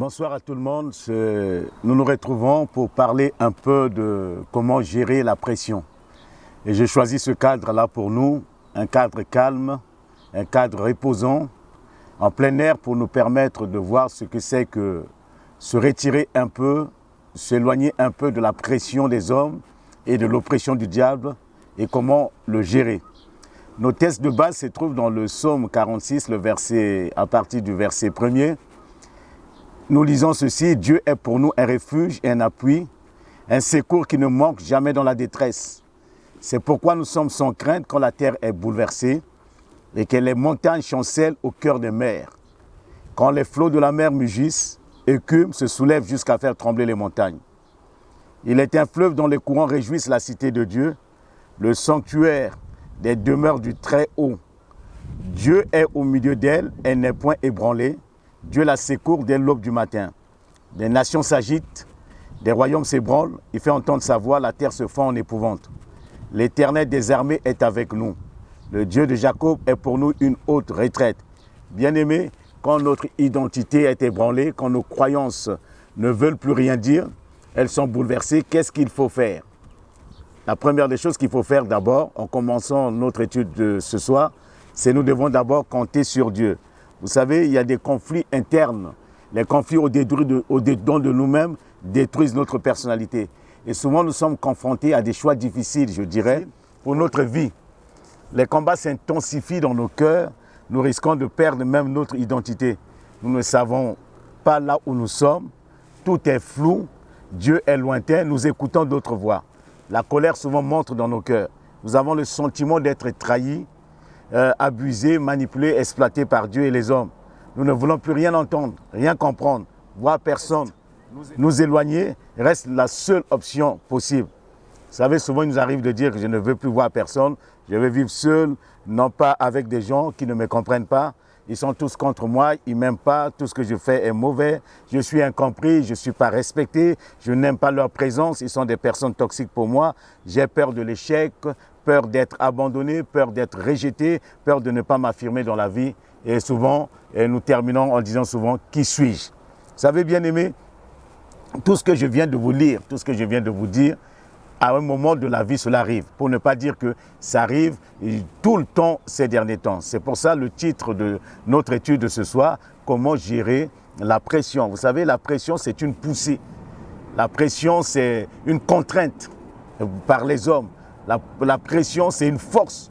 Bonsoir à tout le monde. Nous nous retrouvons pour parler un peu de comment gérer la pression. Et j'ai choisi ce cadre-là pour nous, un cadre calme, un cadre reposant, en plein air pour nous permettre de voir ce que c'est que se retirer un peu, s'éloigner un peu de la pression des hommes et de l'oppression du diable et comment le gérer. Nos textes de base se trouvent dans le psaume 46, à partir du verset 1er. Nous lisons ceci: Dieu est pour nous un refuge et un appui, un secours qui ne manque jamais dans la détresse. C'est pourquoi nous sommes sans crainte quand la terre est bouleversée et que les montagnes chancellent au cœur des mers. Quand les flots de la mer mugissent, écument, se soulèvent jusqu'à faire trembler les montagnes. Il est un fleuve dont les courants réjouissent la cité de Dieu, le sanctuaire des demeures du Très-Haut. Dieu est au milieu d'elle, elle n'est point ébranlée. Dieu la secourt dès l'aube du matin. Des nations s'agitent, des royaumes s'ébranlent, il fait entendre sa voix, la terre se fend en épouvante. L'Éternel des armées est avec nous. Le Dieu de Jacob est pour nous une haute retraite. Bien-aimés, quand notre identité est ébranlée, quand nos croyances ne veulent plus rien dire, elles sont bouleversées, qu'est-ce qu'il faut faire? La première des choses qu'il faut faire d'abord, en commençant notre étude de ce soir, c'est nous devons d'abord compter sur Dieu. Vous savez, il y a des conflits internes. Les conflits au-dedans de nous-mêmes détruisent notre personnalité. Et souvent, nous sommes confrontés à des choix difficiles, je dirais, pour notre vie. Les combats s'intensifient dans nos cœurs. Nous risquons de perdre même notre identité. Nous ne savons pas là où nous sommes. Tout est flou. Dieu est lointain. Nous écoutons d'autres voix. La colère souvent monte dans nos cœurs. Nous avons le sentiment d'être trahis, abusés, manipulés, exploités par Dieu et les hommes. Nous ne voulons plus rien entendre, rien comprendre, voir personne. Nous éloigner reste la seule option possible. Vous savez, souvent il nous arrive de dire que je ne veux plus voir personne, je veux vivre seul, non pas avec des gens qui ne me comprennent pas. Ils sont tous contre moi, ils ne m'aiment pas, tout ce que je fais est mauvais, je suis incompris, je ne suis pas respecté, je n'aime pas leur présence, ils sont des personnes toxiques pour moi, j'ai peur de l'échec, peur d'être abandonné, peur d'être rejeté, peur de ne pas m'affirmer dans la vie. Et souvent, nous terminons en disant souvent, qui suis-je? Vous savez, bien-aimés, tout ce que je viens de vous lire, tout ce que je viens de vous dire, à un moment de la vie, cela arrive. Pour ne pas dire que ça arrive tout le temps ces derniers temps. C'est pour ça le titre de notre étude de ce soir, comment gérer la pression. Vous savez, la pression, c'est une poussée. La pression, c'est une contrainte par les hommes. La pression, c'est une force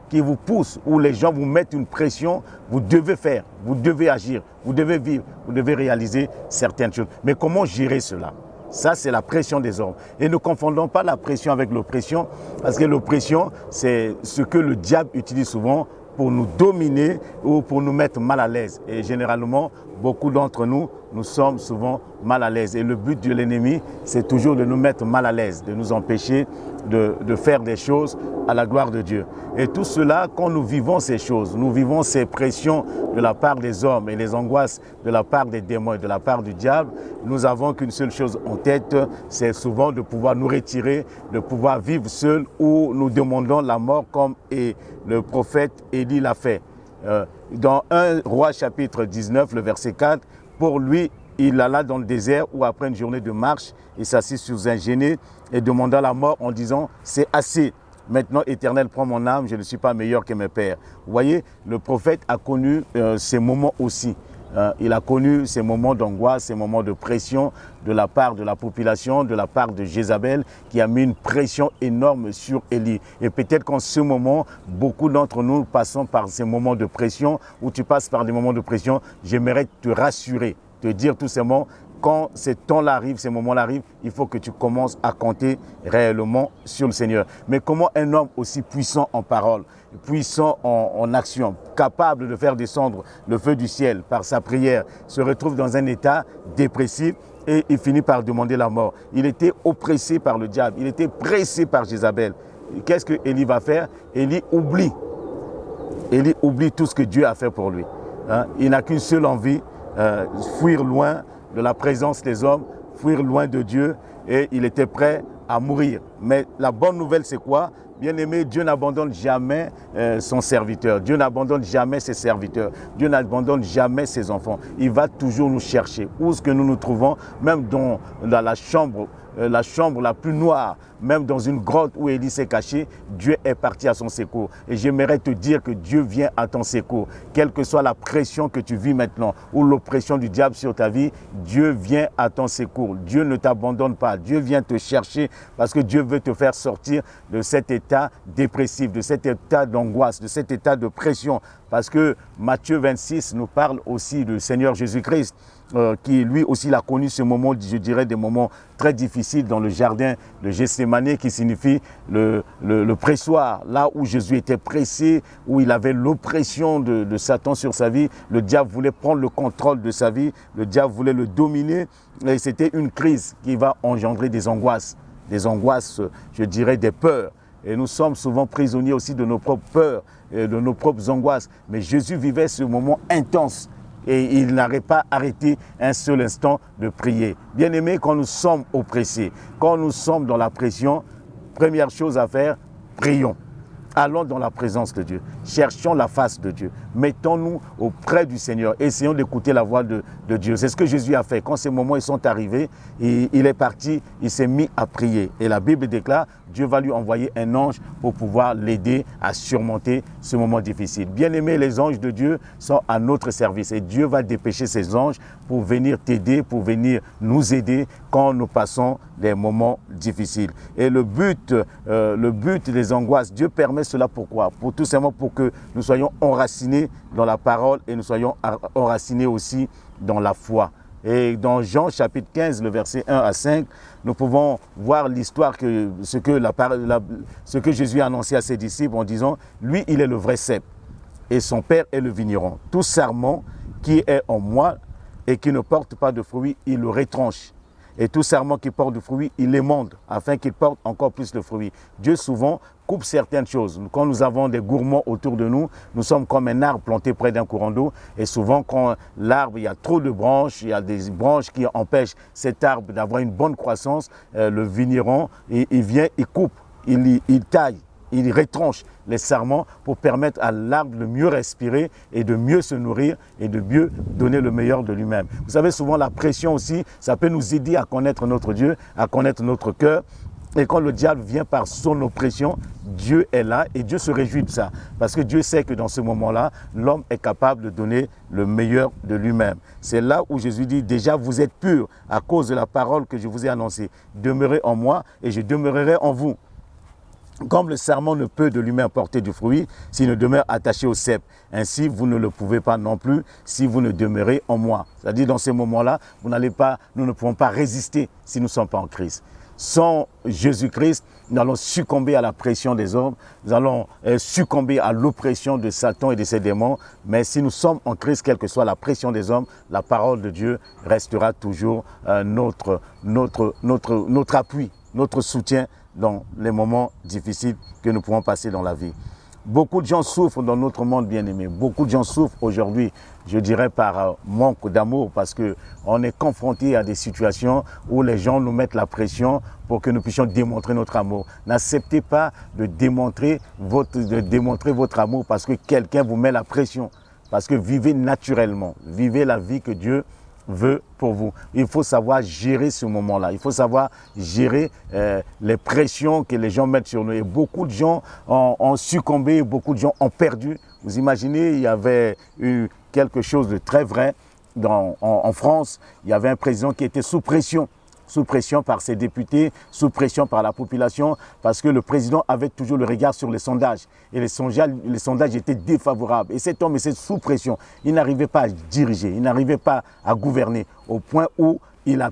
qui vous pousse, où les gens vous mettent une pression, vous devez faire, vous devez agir, vous devez vivre, vous devez réaliser certaines choses. Mais comment gérer cela? Ça, c'est la pression des hommes. Et ne confondons pas la pression avec l'oppression, parce que l'oppression, c'est ce que le diable utilise souvent pour nous dominer ou pour nous mettre mal à l'aise. Et généralement, beaucoup d'entre nous, nous sommes souvent mal à l'aise. Et le but de l'ennemi, c'est toujours de nous mettre mal à l'aise, de nous empêcher de faire des choses à la gloire de Dieu. Et tout cela, quand nous vivons ces choses, nous vivons ces pressions de la part des hommes et les angoisses de la part des démons et de la part du diable, nous avons qu'une seule chose en tête, c'est souvent de pouvoir nous retirer, de pouvoir vivre seul, où nous demandons la mort comme le prophète Élie l'a fait. Dans 1 Roi chapitre 19, le verset 4, pour lui, il alla dans le désert où après une journée de marche, il s'assit sous un genêt et demanda la mort en disant « C'est assez, maintenant Éternel, prends mon âme, je ne suis pas meilleur que mes pères. » Vous voyez, le prophète a connu ces moments aussi. Il a connu ces moments d'angoisse, ces moments de pression de la part de la population, de la part de Jézabel, qui a mis une pression énorme sur Élie. Et peut-être qu'en ce moment, beaucoup d'entre nous passons par ces moments de pression, où tu passes par des moments de pression. J'aimerais te rassurer, te dire tout simplement, quand ces temps-là arrivent, ces moments-là arrivent, il faut que tu commences à compter réellement sur le Seigneur. Mais comment un homme aussi puissant en parole, puissant en action, capable de faire descendre le feu du ciel par sa prière, se retrouve dans un état dépressif et il finit par demander la mort. Il était oppressé par le diable, il était pressé par Jézabel. Qu'est-ce que Élie va faire? Élie oublie tout ce que Dieu a fait pour lui. Il n'a qu'une seule envie, fuir loin de la présence des hommes, fuir loin de Dieu, et il était prêt à mourir. Mais la bonne nouvelle, c'est quoi? Bien-aimé, Dieu n'abandonne jamais son serviteur. Dieu n'abandonne jamais ses serviteurs. Dieu n'abandonne jamais ses enfants. Il va toujours nous chercher. Où est-ce que nous nous trouvons, même dans la chambre la plus noire, même dans une grotte où Élie s'est caché, Dieu est parti à son secours. Et j'aimerais te dire que Dieu vient à ton secours. Quelle que soit la pression que tu vis maintenant ou l'oppression du diable sur ta vie, Dieu vient à ton secours. Dieu ne t'abandonne pas. Dieu vient te chercher parce que Dieu veut te faire sortir de cet état dépressif, de cet état d'angoisse, de cet état de pression. Parce que Matthieu 26 nous parle aussi du Seigneur Jésus-Christ. Qui lui aussi l'a connu ce moment, je dirais, des moments très difficiles dans le jardin de Gethsémani, qui signifie le pressoir, là où Jésus était pressé, où il avait l'oppression de Satan sur sa vie. Le diable voulait prendre le contrôle de sa vie, le diable voulait le dominer, et c'était une crise qui va engendrer des angoisses, je dirais, des peurs. Et nous sommes souvent prisonniers aussi de nos propres peurs, et de nos propres angoisses. Mais Jésus vivait ce moment intense. Et il n'aurait pas arrêté un seul instant de prier. Bien-aimés, quand nous sommes oppressés, quand nous sommes dans la pression, première chose à faire, prions. Allons dans la présence de Dieu. Cherchons la face de Dieu. Mettons-nous auprès du Seigneur. Essayons d'écouter la voix de Dieu. C'est ce que Jésus a fait. Quand ces moments ils sont arrivés, il est parti, il s'est mis à prier. Et la Bible déclare, Dieu va lui envoyer un ange pour pouvoir l'aider à surmonter ce moment difficile. Bien-aimés, les anges de Dieu sont à notre service. Et Dieu va dépêcher ses anges pour venir t'aider, pour venir nous aider quand nous passons des moments difficiles. Et le but des angoisses, Dieu permet cela pourquoi? Pour tout simplement pour que nous soyons enracinés dans la parole et nous soyons enracinés aussi dans la foi. Et dans Jean chapitre 15, le verset 1 à 5, nous pouvons voir l'histoire ce que Jésus a annoncé à ses disciples en disant, lui, il est le vrai cep et son père est le vigneron. Tout sarment qui est en moi et qui ne porte pas de fruits, il le retranche. Et tout sarment qui porte du fruit, il l'émonde, afin qu'il porte encore plus de fruits. Dieu souvent coupe certaines choses. Quand nous avons des gourmands autour de nous, nous sommes comme un arbre planté près d'un courant d'eau. Et souvent, quand l'arbre, il y a trop de branches, il y a des branches qui empêchent cet arbre d'avoir une bonne croissance, le vigneron, il vient, il coupe, il taille. Il retranche les sarments pour permettre à l'arbre de mieux respirer et de mieux se nourrir et de mieux donner le meilleur de lui-même. Vous savez, souvent la pression aussi, ça peut nous aider à connaître notre Dieu, à connaître notre cœur. Et quand le diable vient par son oppression, Dieu est là et Dieu se réjouit de ça. Parce que Dieu sait que dans ce moment-là, l'homme est capable de donner le meilleur de lui-même. C'est là où Jésus dit, déjà vous êtes purs à cause de la parole que je vous ai annoncée. Demeurez en moi et je demeurerai en vous. Comme le sarment ne peut de lui-même porter du fruit s'il ne demeure attaché au cep. Ainsi, vous ne le pouvez pas non plus si vous ne demeurez en moi. C'est-à-dire, dans ces moments-là, nous ne pouvons pas résister si nous ne sommes pas en Christ. Sans Jésus-Christ, nous allons succomber à la pression des hommes, nous allons succomber à l'oppression de Satan et de ses démons. Mais si nous sommes en Christ, quelle que soit la pression des hommes, la parole de Dieu restera toujours notre appui, notre soutien dans les moments difficiles que nous pouvons passer dans la vie. Beaucoup de gens souffrent dans notre monde bien-aimé. Beaucoup de gens souffrent aujourd'hui, je dirais, par manque d'amour parce qu'on est confronté à des situations où les gens nous mettent la pression pour que nous puissions démontrer notre amour. N'acceptez pas de démontrer votre amour parce que quelqu'un vous met la pression. Parce que vivez naturellement, vivez la vie que Dieu veut pour vous. Il faut savoir gérer ce moment-là. Il faut savoir gérer les pressions que les gens mettent sur nous. Et beaucoup de gens ont succombé, beaucoup de gens ont perdu. Vous imaginez, il y avait eu quelque chose de très vrai en France. Il y avait un président qui était sous pression par ses députés, sous pression par la population, parce que le président avait toujours le regard sur les sondages. Et les sondages étaient défavorables. Et cet homme était sous pression. Il n'arrivait pas à diriger, il n'arrivait pas à gouverner, au point où il a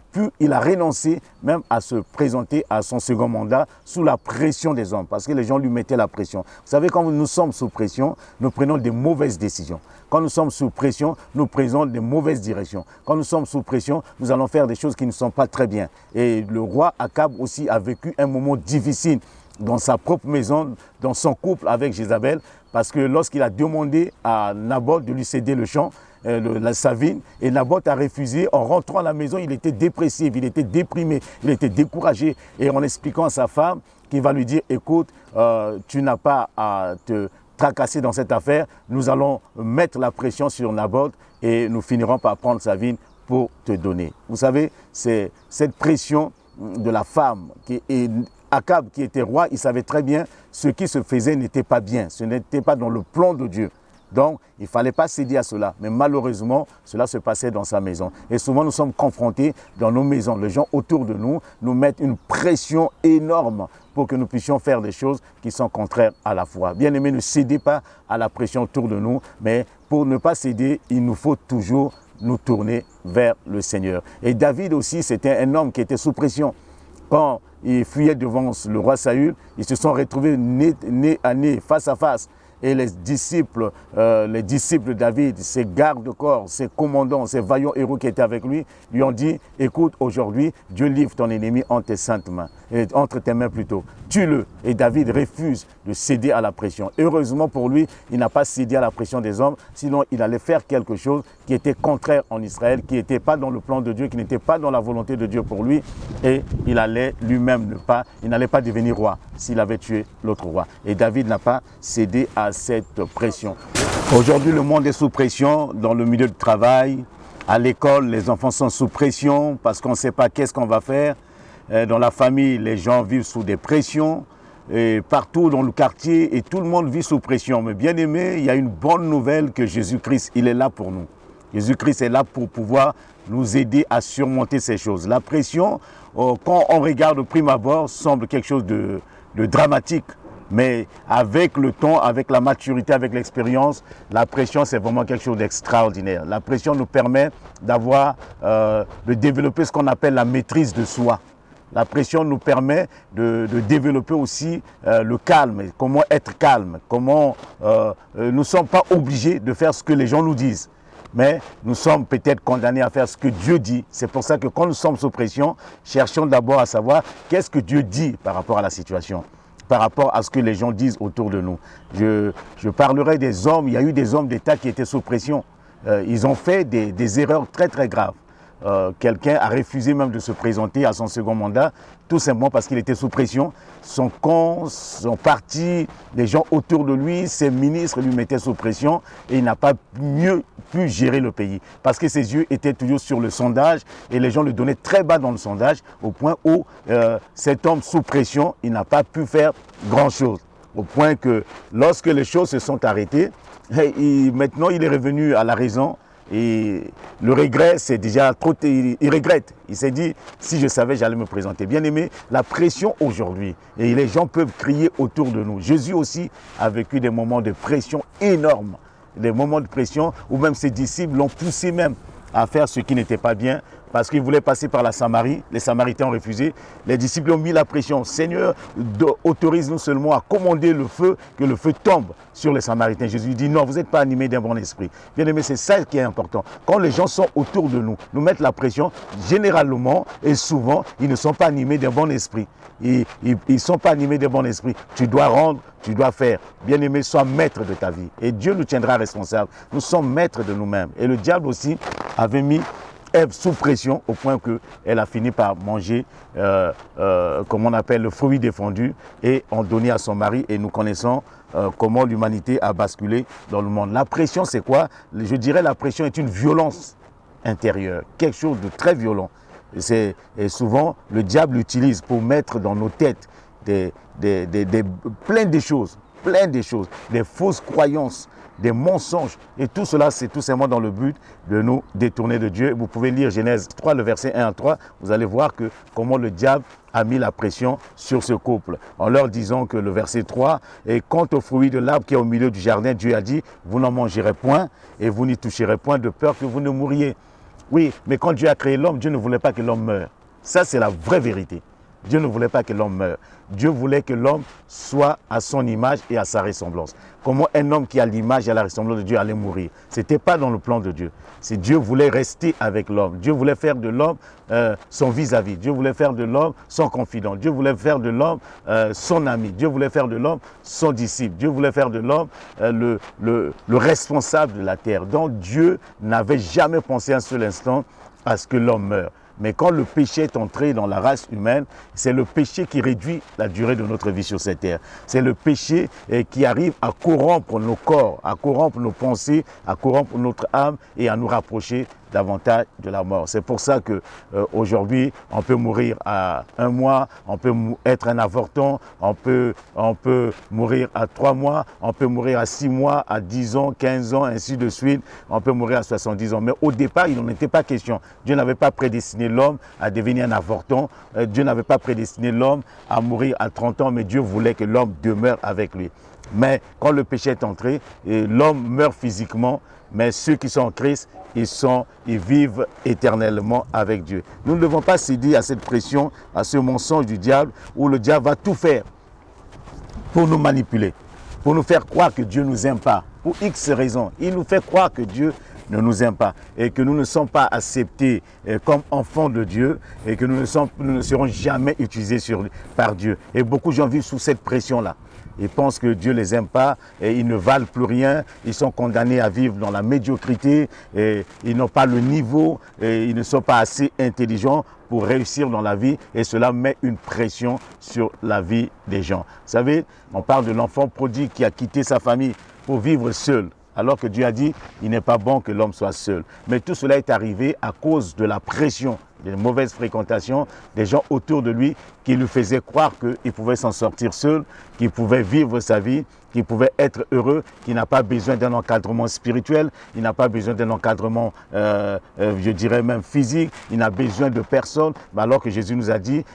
renoncé même à se présenter à son second mandat sous la pression des hommes, parce que les gens lui mettaient la pression. Vous savez, quand nous sommes sous pression, nous prenons des mauvaises décisions. Quand nous sommes sous pression, nous prenons des mauvaises directions. Quand nous sommes sous pression, nous allons faire des choses qui ne sont pas très bien. Et le roi Akab aussi a vécu un moment difficile dans sa propre maison, dans son couple avec Jézabel, parce que lorsqu'il a demandé à Naboth de lui céder le champ, sa vigne. Et Naboth a refusé. En rentrant à la maison, il était dépressif, il était déprimé, il était découragé. Et en expliquant à sa femme, qui va lui dire, écoute, tu n'as pas à te tracasser dans cette affaire, nous allons mettre la pression sur Naboth et nous finirons par prendre sa vigne pour te donner. Vous savez, c'est cette pression de la femme Akab qui était roi, il savait très bien ce qui se faisait n'était pas bien, ce n'était pas dans le plan de Dieu. Donc, il ne fallait pas céder à cela. Mais malheureusement, cela se passait dans sa maison. Et souvent, nous sommes confrontés dans nos maisons. Les gens autour de nous nous mettent une pression énorme pour que nous puissions faire des choses qui sont contraires à la foi. Bien-aimés, ne cédez pas à la pression autour de nous, mais pour ne pas céder, il nous faut toujours nous tourner vers le Seigneur. Et David aussi, c'était un homme qui était sous pression. Quand il fuyait devant le roi Saül, ils se sont retrouvés nez à nez, face à face. Et les disciples de David, ses gardes-corps, ses commandants, ses vaillants héros qui étaient avec lui, lui ont dit, écoute, aujourd'hui, Dieu livre ton ennemi entre tes saintes mains, entre tes mains plutôt. Tue-le. Et David refuse de céder à la pression. Heureusement pour lui, il n'a pas cédé à la pression des hommes, sinon il allait faire quelque chose qui était contraire en Israël, qui n'était pas dans le plan de Dieu, qui n'était pas dans la volonté de Dieu pour lui, et il allait lui-même il n'allait pas devenir roi s'il avait tué l'autre roi. Et David n'a pas cédé à cette pression. Aujourd'hui, le monde est sous pression dans le milieu de travail. À l'école, les enfants sont sous pression parce qu'on ne sait pas qu'est-ce qu'on va faire. Dans la famille, les gens vivent sous des pressions. Et partout dans le quartier, et tout le monde vit sous pression. Mais bien aimé, il y a une bonne nouvelle que Jésus-Christ, il est là pour nous. Jésus-Christ est là pour pouvoir nous aider à surmonter ces choses. La pression, quand on regarde au prime abord, semble quelque chose de dramatique. Mais avec le temps, avec la maturité, avec l'expérience, la pression, c'est vraiment quelque chose d'extraordinaire. La pression nous permet de développer ce qu'on appelle la maîtrise de soi. La pression nous permet de développer aussi le calme, comment être calme, comment nous ne sommes pas obligés de faire ce que les gens nous disent. Mais nous sommes peut-être condamnés à faire ce que Dieu dit. C'est pour ça que quand nous sommes sous pression, cherchons d'abord à savoir qu'est-ce que Dieu dit par rapport à la situation, par rapport à ce que les gens disent autour de nous. Je parlerai des hommes, il y a eu des hommes d'État qui étaient sous pression. Ils ont fait des erreurs très très graves. Quelqu'un a refusé même de se présenter à son second mandat, tout simplement parce qu'il était sous pression. Son camp, son parti, les gens autour de lui, ses ministres lui mettaient sous pression et il n'a pas mieux pu gérer le pays. Parce que ses yeux étaient toujours sur le sondage et les gens le donnaient très bas dans le sondage au point où cet homme sous pression, il n'a pas pu faire grand-chose. Au point que lorsque les choses se sont arrêtées, maintenant il est revenu à la raison. Et le regret, c'est déjà trop... Il regrette. Il s'est dit, si je savais, j'allais me présenter. Bien aimé, la pression aujourd'hui, et les gens peuvent crier autour de nous. Jésus aussi a vécu des moments de pression énormes. Des moments de pression où même ses disciples l'ont poussé même à faire ce qui n'était pas bien parce qu'il voulait passer par la Samarie. Les Samaritains ont refusé. Les disciples ont mis la pression. Seigneur, autorise-nous seulement à commander le feu, que le feu tombe sur les Samaritains. Jésus dit non, vous n'êtes pas animés d'un bon esprit. Bien aimé, c'est ça qui est important. Quand les gens sont autour de nous, nous mettent la pression, généralement et souvent, ils ne sont pas animés d'un bon esprit. Ils ne sont pas animés d'un bon esprit. Tu dois rendre, tu dois faire. Bien aimé, sois maître de ta vie. Et Dieu nous tiendra responsables. Nous sommes maîtres de nous-mêmes. Et le diable aussi avait mis Ève sous pression au point qu'elle a fini par manger, comme on appelle, le fruit défendu et en donner à son mari. Et nous connaissons comment l'humanité a basculé dans le monde. La pression, c'est quoi? Je dirais la pression est une violence intérieure, quelque chose de très violent. Et souvent, le diable l'utilise pour mettre dans nos têtes plein de choses, des fausses croyances, des mensonges. Et tout cela, c'est tout simplement dans le but de nous détourner de Dieu. Vous pouvez lire Genèse 3, le verset 1 à 3. Vous allez voir comment le diable a mis la pression sur ce couple. En leur disant que le verset 3, et quant au fruit de l'arbre qui est au milieu du jardin, Dieu a dit, vous n'en mangerez point et vous n'y toucherez point de peur que vous ne mouriez. Oui, mais quand Dieu a créé l'homme, Dieu ne voulait pas que l'homme meure. Ça, c'est la vraie vérité. Dieu ne voulait pas que l'homme meure. Dieu voulait que l'homme soit à son image et à sa ressemblance. Comment un homme qui a l'image et la ressemblance de Dieu allait mourir? Ce n'était pas dans le plan de Dieu. C'est Dieu voulait rester avec l'homme. Dieu voulait faire de l'homme son vis-à-vis. Dieu voulait faire de l'homme son confident. Dieu voulait faire de l'homme son ami. Dieu voulait faire de l'homme son disciple. Dieu voulait faire de l'homme le responsable de la terre. Donc Dieu n'avait jamais pensé un seul instant à ce que l'homme meure. Mais quand le péché est entré dans la race humaine, c'est le péché qui réduit la durée de notre vie sur cette terre. C'est le péché qui arrive à corrompre nos corps, à corrompre nos pensées, à corrompre notre âme et à nous rapprocher davantage de la mort. C'est pour ça que aujourd'hui, on peut mourir à 1 mois, on peut être un avorton, on peut mourir à 3 mois, on peut mourir à 6 mois, à 10 ans, 15 ans, ainsi de suite. On peut mourir à 70 ans. Mais au départ, il n'en était pas question. Dieu n'avait pas prédestiné l'homme à devenir un avorton. Dieu n'avait pas prédestiné l'homme à mourir à 30 ans, mais Dieu voulait que l'homme demeure avec lui. Mais quand le péché est entré, l'homme meurt physiquement, mais ceux qui sont en Christ, ils vivent éternellement avec Dieu. Nous ne devons pas céder à cette pression, à ce mensonge du diable, où le diable va tout faire pour nous manipuler, pour nous faire croire que Dieu ne nous aime pas. Pour X raisons, il nous fait croire que Dieu ne nous aime pas et que nous ne sommes pas acceptés comme enfants de Dieu et que nous ne serons jamais utilisés par Dieu. Et beaucoup de gens vivent sous cette pression-là. Ils pensent que Dieu ne les aime pas et ils ne valent plus rien. Ils sont condamnés à vivre dans la médiocrité et ils n'ont pas le niveau et ils ne sont pas assez intelligents pour réussir dans la vie et cela met une pression sur la vie des gens. Vous savez, on parle de l'enfant prodigue qui a quitté sa famille pour vivre seul. Alors que Dieu a dit, il n'est pas bon que l'homme soit seul. Mais tout cela est arrivé à cause de la pression, des mauvaises fréquentations, des gens autour de lui qui lui faisaient croire qu'il pouvait s'en sortir seul, qu'il pouvait vivre sa vie, qu'il pouvait être heureux, qu'il n'a pas besoin d'un encadrement spirituel, il n'a pas besoin d'un encadrement, je dirais même physique, il n'a besoin de personne. Alors que Jésus nous a dit,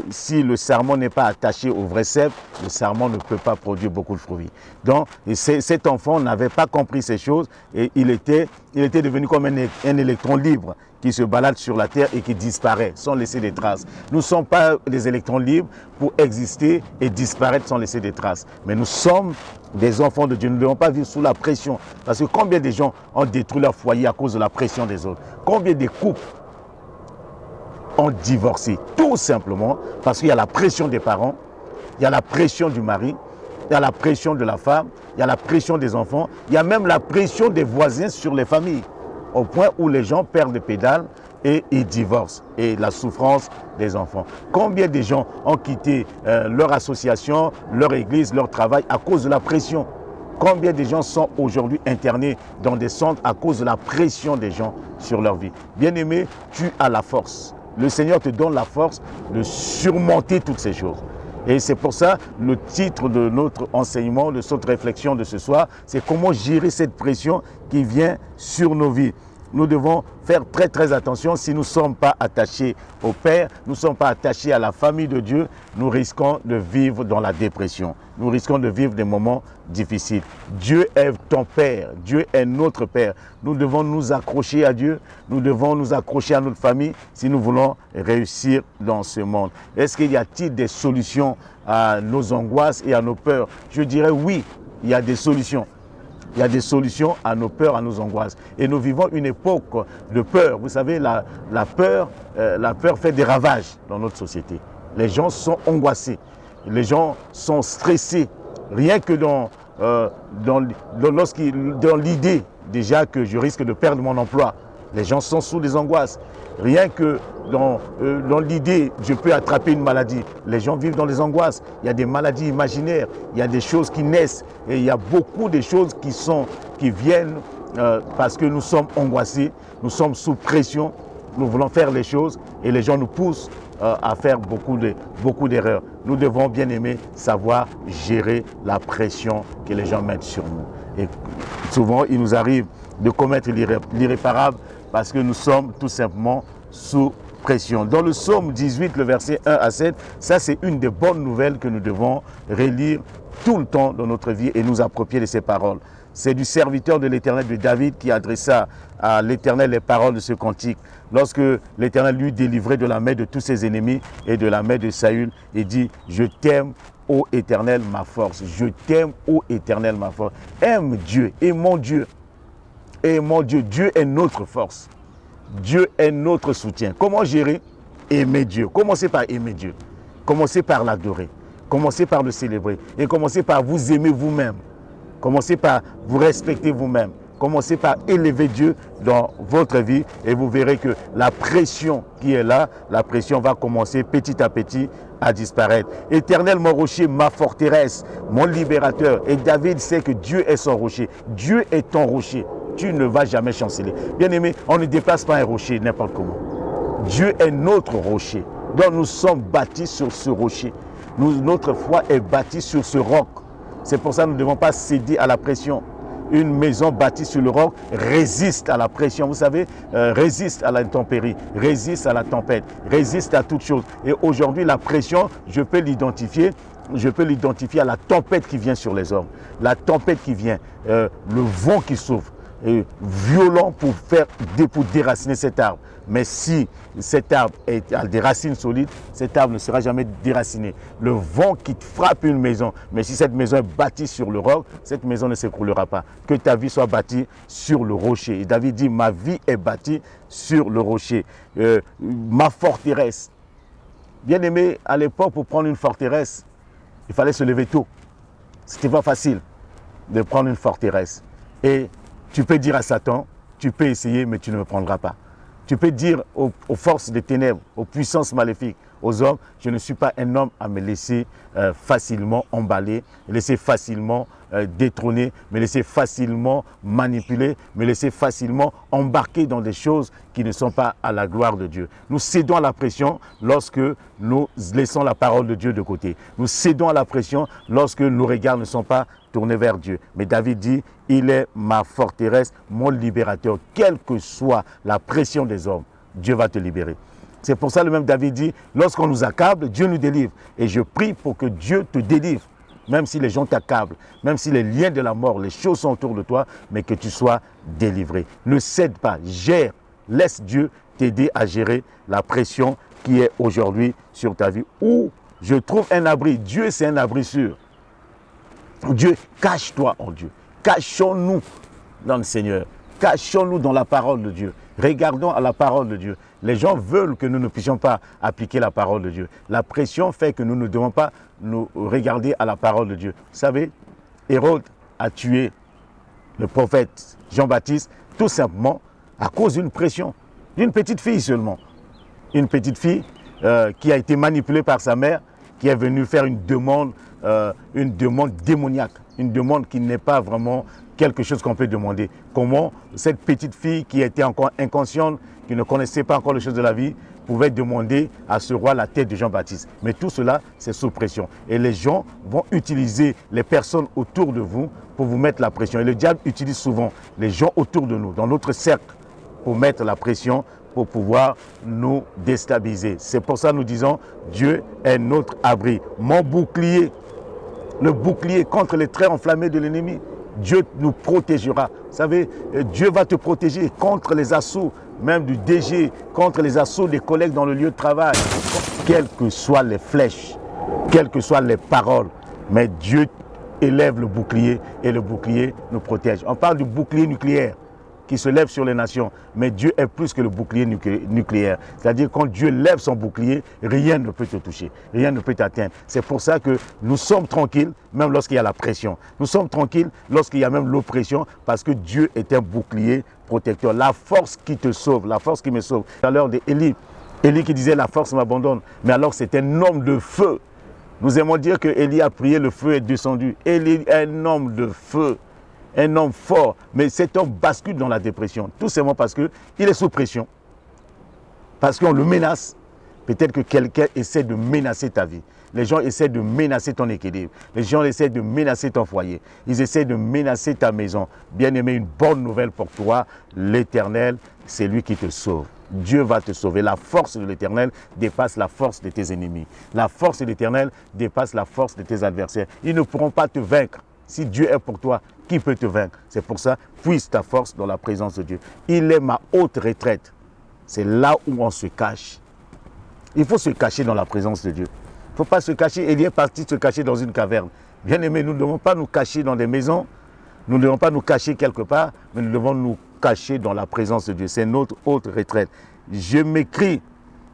si le sarment n'est pas attaché au vrai cep, le sarment ne peut pas produire beaucoup de fruits. Donc cet enfant n'avait pas compris ces choses et il était devenu comme un électron libre qui se balade sur la terre et qui disparaît sans laisser des traces. Nous ne sommes pas des électrons libres pour exister et disparaître sans laisser des traces. Mais nous sommes des enfants de Dieu. Nous ne devons pas vivre sous la pression. Parce que combien de gens ont détruit leur foyer à cause de la pression des autres? Combien de couples ont divorcé? Tout simplement parce qu'il y a la pression des parents, il y a la pression du mari, il y a la pression de la femme, il y a la pression des enfants, il y a même la pression des voisins sur les familles. Au point où les gens perdent des pédales et ils divorcent. Et la souffrance des enfants. Combien de gens ont quitté leur association, leur église, leur travail à cause de la pression? Combien de gens sont aujourd'hui internés dans des centres à cause de la pression des gens sur leur vie? Bien-aimé, tu as la force. Le Seigneur te donne la force de surmonter toutes ces choses. Et c'est pour ça, le titre de notre enseignement, de cette réflexion de ce soir, c'est comment gérer cette pression qui vient sur nos vies. Nous devons faire très très attention. Si nous ne sommes pas attachés au Père, nous ne sommes pas attachés à la famille de Dieu, nous risquons de vivre dans la dépression. Nous risquons de vivre des moments difficiles. Dieu est ton Père, Dieu est notre Père. Nous devons nous accrocher à Dieu, nous devons nous accrocher à notre famille si nous voulons réussir dans ce monde. Est-ce qu'il y a-t-il des solutions à nos angoisses et à nos peurs? Je dirais oui, il y a des solutions. Il y a des solutions à nos peurs, à nos angoisses. Et nous vivons une époque de peur. Vous savez, la peur fait des ravages dans notre société. Les gens sont angoissés. Les gens sont stressés. Rien que dans l'idée déjà que je risque de perdre mon emploi. Les gens sont sous des angoisses. Rien que dans l'idée, je peux attraper une maladie. Les gens vivent dans les angoisses. Il y a des maladies imaginaires. Il y a des choses qui naissent. Et il y a beaucoup de choses qui viennent parce que nous sommes angoissés. Nous sommes sous pression. Nous voulons faire les choses et les gens nous poussent à faire beaucoup d'erreurs. Nous devons, bien aimer, savoir gérer la pression que les gens mettent sur nous. Et souvent, il nous arrive de commettre l'irréparable parce que nous sommes tout simplement sous pression. Dans le psaume 18, le verset 1 à 7, ça c'est une des bonnes nouvelles que nous devons relire tout le temps dans notre vie et nous approprier de ces paroles. C'est du serviteur de l'Éternel, de David, qui adressa à l'Éternel les paroles de ce cantique. Lorsque l'Éternel lui délivrait de la main de tous ses ennemis et de la main de Saül, il dit, je t'aime, ô Éternel, ma force. Je t'aime, ô Éternel, ma force. Aime Dieu, aimons Dieu. Aimons Dieu. Dieu est notre force. Dieu est notre soutien. Comment gérer? Aimer Dieu. Commencez par aimer Dieu. Commencez par l'adorer. Commencez par le célébrer. Et commencez par vous aimer vous-même. Commencez par vous respecter vous-même. Commencez par élever Dieu dans votre vie et vous verrez que la pression qui est là, la pression va commencer petit à petit à disparaître. Éternel, mon rocher, ma forteresse, mon libérateur. Et David sait que Dieu est son rocher. Dieu est ton rocher. Tu ne vas jamais chanceler. Bien-aimé, on ne déplace pas un rocher n'importe comment. Dieu est notre rocher. Donc nous sommes bâtis sur ce rocher. Notre foi est bâtie sur ce roc. C'est pour ça que nous ne devons pas céder à la pression. Une maison bâtie sur le roc résiste à la pression, vous savez, résiste à l'intempérie, résiste à la tempête, résiste à toute chose. Et aujourd'hui, la pression, je peux l'identifier à la tempête qui vient sur les hommes. La tempête qui vient, le vent qui souffle, violent pour déraciner cet arbre. Mais si cet arbre a des racines solides, cet arbre ne sera jamais déraciné. Le vent qui frappe une maison, mais si cette maison est bâtie sur le roc, cette maison ne s'écroulera pas. Que ta vie soit bâtie sur le rocher. Et David dit, ma vie est bâtie sur le rocher. Ma forteresse. Bien aimé, à l'époque, pour prendre une forteresse, il fallait se lever tôt. C'était pas facile de prendre une forteresse. Et tu peux dire à Satan, tu peux essayer, mais tu ne me prendras pas. Tu peux dire aux forces des ténèbres, aux puissances maléfiques, aux hommes, je ne suis pas un homme à me laisser facilement emballer, me laisser facilement détrôner, me laisser facilement manipuler, me laisser facilement embarquer dans des choses qui ne sont pas à la gloire de Dieu. Nous cédons à la pression lorsque nous laissons la parole de Dieu de côté. Nous cédons à la pression lorsque nos regards ne sont pas tournés vers Dieu. Mais David dit, il est ma forteresse, mon libérateur. Quelle que soit la pression des hommes, Dieu va te libérer. C'est pour ça le même David dit, lorsqu'on nous accable, Dieu nous délivre. Et je prie pour que Dieu te délivre. Même si les gens t'accablent, même si les liens de la mort, les choses sont autour de toi, mais que tu sois délivré. Ne cède pas, gère, laisse Dieu t'aider à gérer la pression qui est aujourd'hui sur ta vie. Où je trouve un abri, Dieu c'est un abri sûr. Dieu, cache-toi en Dieu. Cachons-nous dans le Seigneur. Cachons-nous dans la parole de Dieu. Regardons à la parole de Dieu. Les gens veulent que nous ne puissions pas appliquer la parole de Dieu. La pression fait que nous ne devons pas nous regarder à la parole de Dieu. Vous savez, Hérode a tué le prophète Jean-Baptiste tout simplement à cause d'une pression, d'une petite fille seulement. Une petite fille qui a été manipulée par sa mère, qui est venue faire une demande démoniaque, une demande qui n'est pas vraiment quelque chose qu'on peut demander. Comment cette petite fille qui était encore inconsciente, qui ne connaissait pas encore les choses de la vie, pouvait demander à ce roi la tête de Jean-Baptiste. Mais tout cela, c'est sous pression. Et les gens vont utiliser les personnes autour de vous pour vous mettre la pression. Et le diable utilise souvent les gens autour de nous, dans notre cercle, pour mettre la pression, pour pouvoir nous déstabiliser. C'est pour ça que nous disons, Dieu est notre abri. Mon bouclier, le bouclier contre les traits enflammés de l'ennemi. Dieu nous protégera. Vous savez, Dieu va te protéger contre les assauts, même du DG, contre les assauts des collègues dans le lieu de travail. Quelles que soient les flèches, quelles que soient les paroles, mais Dieu élève le bouclier et le bouclier nous protège. On parle du bouclier nucléaire qui se lève sur les nations, mais Dieu est plus que le bouclier nucléaire. C'est-à-dire quand Dieu lève son bouclier, rien ne peut te toucher, rien ne peut t'atteindre. C'est pour ça que nous sommes tranquilles, même lorsqu'il y a la pression. Nous sommes tranquilles lorsqu'il y a même l'oppression, parce que Dieu est un bouclier protecteur. La force qui te sauve, la force qui me sauve. À l'heure d'Élie, Élie qui disait « la force m'abandonne », mais alors c'est un homme de feu. Nous aimons dire que Élie a prié, le feu est descendu. Élie est un homme de feu. Un homme fort, mais cet homme bascule dans la dépression, tout simplement parce qu'il est sous pression, parce qu'on le menace. Peut-être que quelqu'un essaie de menacer ta vie. Les gens essaient de menacer ton équilibre. Les gens essaient de menacer ton foyer. Ils essaient de menacer ta maison. Bien-aimé, une bonne nouvelle pour toi, l'Éternel, c'est lui qui te sauve. Dieu va te sauver. La force de l'Éternel dépasse la force de tes ennemis. La force de l'Éternel dépasse la force de tes adversaires. Ils ne pourront pas te vaincre. Si Dieu est pour toi, qui peut te vaincre? C'est pour ça, puise ta force dans la présence de Dieu. Il est ma haute retraite. C'est là où on se cache. Il faut se cacher dans la présence de Dieu. Il ne faut pas se cacher. Élie est parti se cacher dans une caverne. Bien aimé, nous ne devons pas nous cacher dans des maisons. Nous ne devons pas nous cacher quelque part, mais nous devons nous cacher dans la présence de Dieu. C'est notre haute retraite. Je m'écris,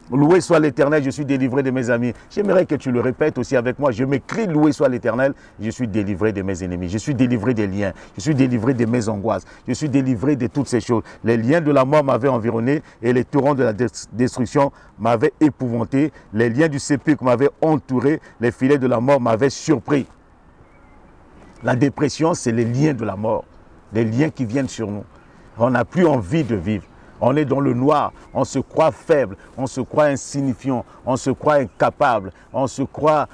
loué soit l'Éternel, je suis délivré de mes amis. J'aimerais que tu le répètes aussi avec moi. Je m'écris, loué soit l'Éternel, je suis délivré de mes ennemis. Je suis délivré des liens. Je suis délivré de mes angoisses. Je suis délivré de toutes ces choses. Les liens de la mort m'avaient environné et les torrents de la destruction m'avaient épouvanté. Les liens du sépulcre m'avaient entouré. Les filets de la mort m'avaient surpris. La dépression, c'est les liens de la mort. Les liens qui viennent sur nous. On n'a plus envie de vivre. On est dans le noir, on se croit faible, on se croit insignifiant, on se croit incapable, on se croit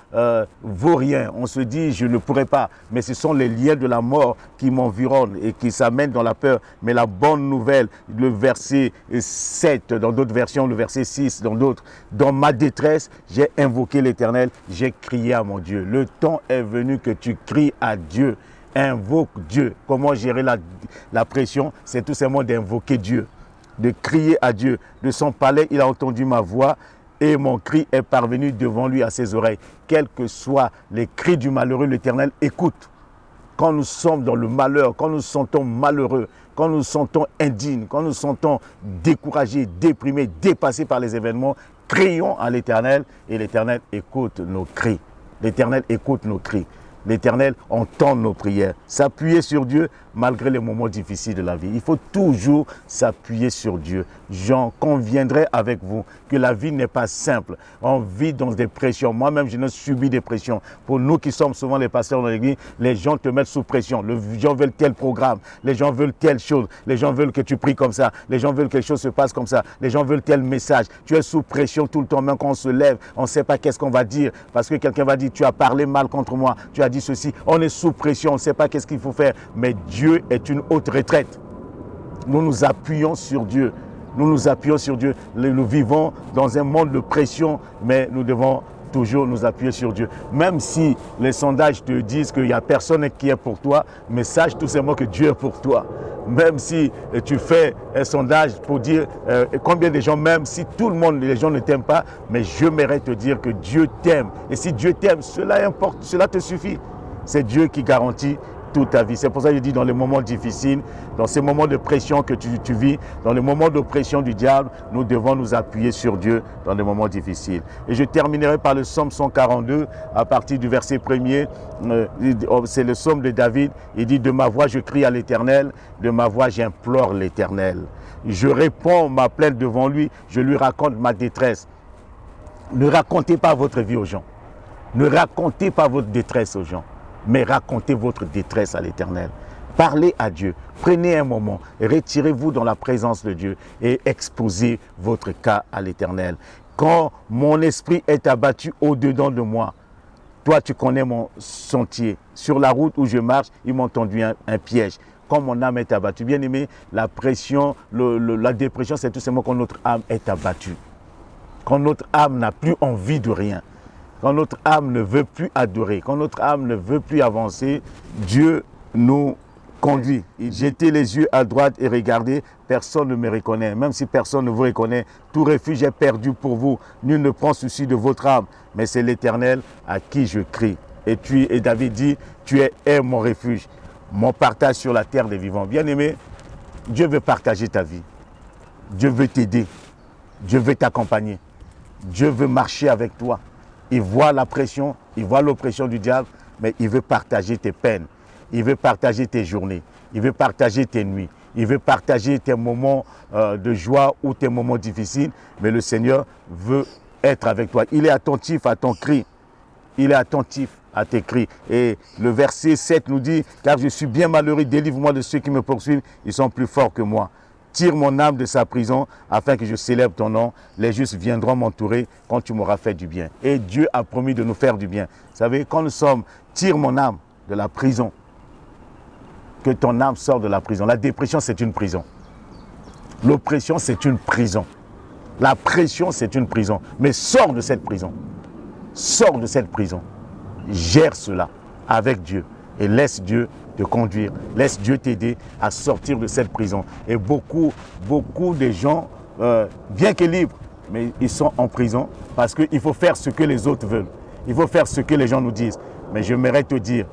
vaurien, on se dit je ne pourrai pas. Mais ce sont les liens de la mort qui m'environnent et qui s'amènent dans la peur. Mais la bonne nouvelle, le verset 7, dans d'autres versions, le verset 6, dans d'autres, dans ma détresse, j'ai invoqué l'Éternel, j'ai crié à mon Dieu. Le temps est venu que tu cries à Dieu. Invoque Dieu. Comment gérer la pression? C'est tout simplement d'invoquer Dieu, de crier à Dieu. De son palais, il a entendu ma voix et mon cri est parvenu devant lui à ses oreilles. Quels que soient les cris du malheureux, l'Éternel écoute. Quand nous sommes dans le malheur, quand nous nous sentons malheureux, quand nous nous sentons indignes, quand nous nous sentons découragés, déprimés, dépassés par les événements, crions à l'Éternel et l'Éternel écoute nos cris. L'Éternel écoute nos cris. L'Éternel entend nos prières. S'appuyer sur Dieu malgré les moments difficiles de la vie. Il faut toujours s'appuyer sur Dieu. J'en conviendrai avec vous que la vie n'est pas simple. On vit dans des pressions. Moi-même, je n'ai subi des pressions. Pour nous qui sommes souvent les pasteurs dans l'église, les gens te mettent sous pression. Les gens veulent tel programme. Les gens veulent telle chose. Les gens veulent que tu pries comme ça. Les gens veulent que quelque chose se passe comme ça. Les gens veulent tel message. Tu es sous pression tout le temps. Même quand on se lève, on ne sait pas qu'est-ce qu'on va dire. Parce que quelqu'un va dire, tu as parlé mal contre moi. Tu as dit ceci. On est sous pression. On ne sait pas qu'est-ce qu'il faut faire. Mais Dieu est une haute retraite. Nous nous appuyons sur Dieu. Nous nous appuyons sur Dieu. Nous vivons dans un monde de pression, mais nous devons toujours nous appuyer sur Dieu. Même si les sondages te disent qu'il n'y a personne qui est pour toi, mais sache tout simplement que Dieu est pour toi. Même si tu fais un sondage pour dire combien de gens, même si tout le monde, les gens ne t'aiment pas, mais j'aimerais te dire que Dieu t'aime. Et si Dieu t'aime, cela importe, cela te suffit. C'est Dieu qui garantit toute ta vie. C'est pour ça que je dis dans les moments difficiles, dans ces moments de pression que tu vis, dans les moments d'oppression du diable, nous devons nous appuyer sur Dieu dans les moments difficiles. Et je terminerai par le psaume 142 à partir du verset 1er. C'est le psaume de David. Il dit, de ma voix je crie à l'Éternel, de ma voix j'implore l'Éternel. Je réponds ma plainte devant lui, je lui raconte ma détresse. Ne racontez pas votre vie aux gens. Ne racontez pas votre détresse aux gens, mais racontez votre détresse à l'Éternel. Parlez à Dieu. Prenez un moment, retirez-vous dans la présence de Dieu et exposez votre cas à l'Éternel. Quand mon esprit est abattu au-dedans de moi, toi tu connais mon sentier. Sur la route où je marche, ils m'ont tendu un piège. Quand mon âme est abattue, bien aimé, la pression, la dépression, c'est tout simplement quand notre âme est abattue. Quand notre âme n'a plus envie de rien. Quand notre âme ne veut plus adorer, quand notre âme ne veut plus avancer, Dieu nous conduit. Jetez les yeux à droite et regardez, personne ne me reconnaît. Même si personne ne vous reconnaît, tout refuge est perdu pour vous. Nul ne prend souci de votre âme, mais c'est l'Éternel à qui je crie. Et David dit, tu es mon refuge, mon partage sur la terre des vivants. Bien-aimé, Dieu veut partager ta vie. Dieu veut t'aider. Dieu veut t'accompagner. Dieu veut marcher avec toi. Il voit la pression, il voit l'oppression du diable, mais il veut partager tes peines. Il veut partager tes journées. Il veut partager tes nuits. Il veut partager tes moments de joie ou tes moments difficiles. Mais le Seigneur veut être avec toi. Il est attentif à ton cri. Il est attentif à tes cris. Et le verset 7 nous dit, « Car je suis bien malheureux, délivre-moi de ceux qui me poursuivent. Ils sont plus forts que moi. » Tire mon âme de sa prison afin que je célèbre ton nom. Les justes viendront m'entourer quand tu m'auras fait du bien. Et Dieu a promis de nous faire du bien. Vous savez, quand nous sommes, tire mon âme de la prison. Que ton âme sorte de la prison. La dépression, c'est une prison. L'oppression, c'est une prison. La pression, c'est une prison. Mais sors de cette prison. Sors de cette prison. Gère cela avec Dieu. et laisse Dieu te conduire. Laisse Dieu t'aider à sortir de cette prison. Et beaucoup de gens, bien que libres, mais ils sont en prison parce qu'il faut faire ce que les autres veulent. Il faut faire ce que les gens nous disent. Mais j'aimerais te dire,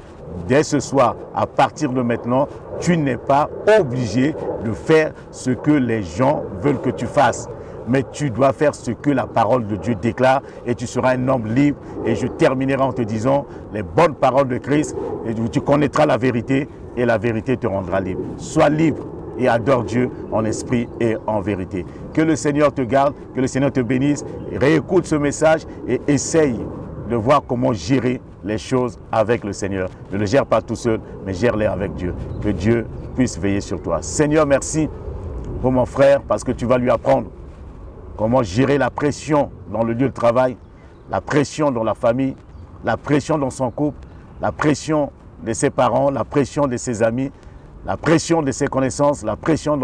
dès ce soir, à partir de maintenant, tu n'es pas obligé de faire ce que les gens veulent que tu fasses. Mais tu dois faire ce que la parole de Dieu déclare et tu seras un homme libre. Et je terminerai en te disant les bonnes paroles de Christ et tu connaîtras la vérité et la vérité te rendra libre. Sois libre et adore Dieu en esprit et en vérité. Que le Seigneur te garde, que le Seigneur te bénisse. Réécoute ce message et essaye de voir comment gérer les choses avec le Seigneur. Ne le gère pas tout seul, mais gère-les avec Dieu. Que Dieu puisse veiller sur toi. Seigneur, merci pour mon frère parce que tu vas lui apprendre comment gérer la pression dans le lieu de travail, la pression dans la famille, la pression dans son couple, la pression de ses parents, la pression de ses amis, la pression de ses connaissances, la pression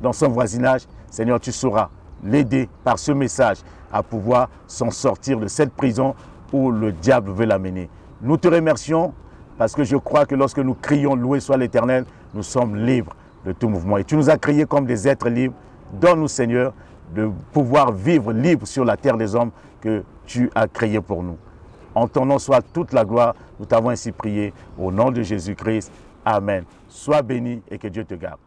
dans son voisinage. Seigneur, tu sauras l'aider par ce message à pouvoir s'en sortir de cette prison où le diable veut l'amener. Nous te remercions parce que je crois que lorsque nous crions « Loué soit l'Éternel », nous sommes libres de tout mouvement. Et tu nous as créés comme des êtres libres. Donne-nous, Seigneur, de pouvoir vivre libre sur la terre des hommes que tu as créé pour nous. En ton nom soit toute la gloire. Nous t'avons ainsi prié au nom de Jésus-Christ. Amen. Sois béni et que Dieu te garde.